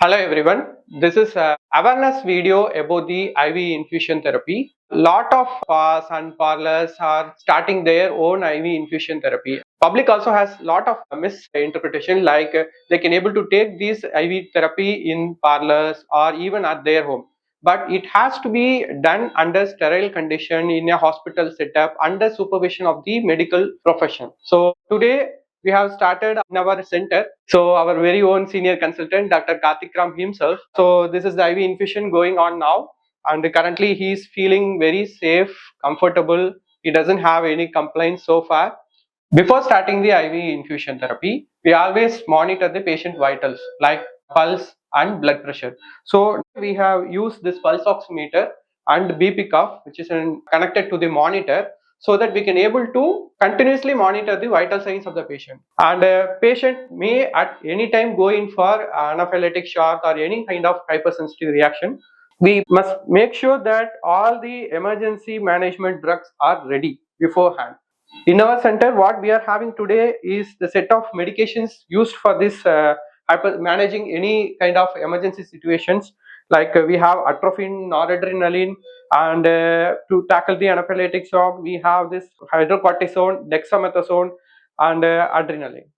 Hello everyone, this is a awareness video about the IV infusion therapy. Lot of spas and parlors are starting their own IV infusion therapy. Public also has lot of misinterpretation like they can able to take this IV therapy in parlors or even at their home. But it has to be done under sterile condition in a hospital setup under supervision of the medical profession. So today we have started in our center. So our very own senior consultant, Dr. Karthikram himself. So this is the IV infusion going on now, and currently he is feeling very safe, comfortable. He doesn't have any complaints so far. Before starting the IV infusion therapy, we always monitor the patient vitals like pulse and blood pressure. So we have used this pulse oximeter and BP cuff, which is connected to the monitor, so that we can able to continuously monitor the vital signs of the patient. And a patient may at any time go in for anaphylactic shock or any kind of hypersensitive reaction. We must make sure that all the emergency management drugs are ready beforehand. In our center, what we are having today is the set of medications used for this managing any kind of emergency situations. Like we have atropine, noradrenaline, and to tackle the anaphylactic shock, we have this hydrocortisone, dexamethasone, and adrenaline.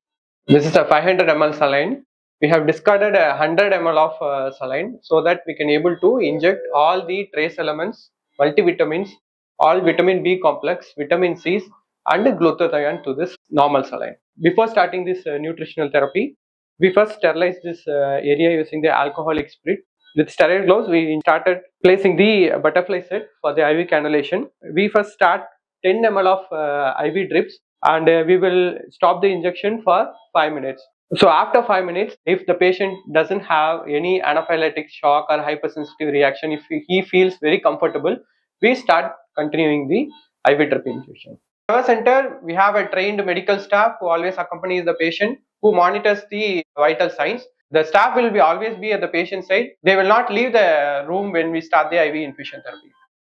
This is a 500 ml saline. We have discarded 100 ml of saline so that we can able to inject all the trace elements, multivitamins, all vitamin B complex, vitamin C's, and glutathione to this normal saline. Before starting this nutritional therapy, we first sterilize this area using the alcoholic spirit. With sterile gloves, we started placing the butterfly set for the IV cannulation. We first start 10 ml of IV drips, and we will stop the injection for 5 minutes. So after 5 minutes, if the patient doesn't have any anaphylactic shock or hypersensitive reaction, if he feels very comfortable, we start continuing the IV drip infusion. In our center, we have a trained medical staff who always accompanies the patient, who monitors the vital signs. The staff will be always be at the patient side. They will not leave the room when we start the IV infusion therapy.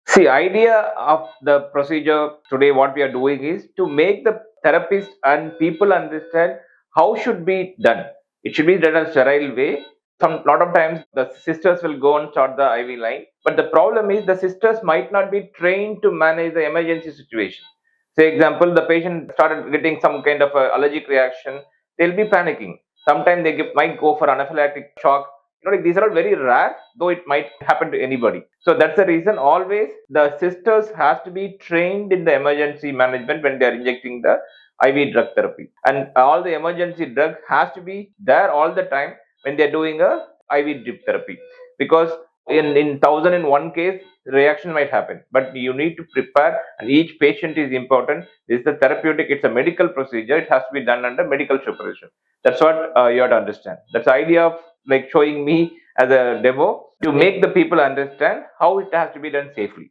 See, idea of the procedure today, what we are doing is to make the therapist and people understand how should be done. It should be done in a sterile way. Some lot of times the sisters will go and start the IV line, but the problem is the sisters might not be trained to manage the emergency situation. Say example, the patient started getting some kind of allergic reaction, they'll be panicking. Sometimes might go for anaphylactic shock. Like these are all very rare, though it might happen to anybody. So that's the reason always the sisters has to be trained in the emergency management when they are injecting the IV drug therapy, and all the emergency drug has to be there all the time when they are doing a IV drip therapy, because in 1001 case reaction might happen, but you need to prepare, and each patient is important. This is the therapeutic, it's a medical procedure, it has to be done under medical supervision. That's what you have to understand. That's the idea of like showing me as a demo to make the people understand how it has to be done safely.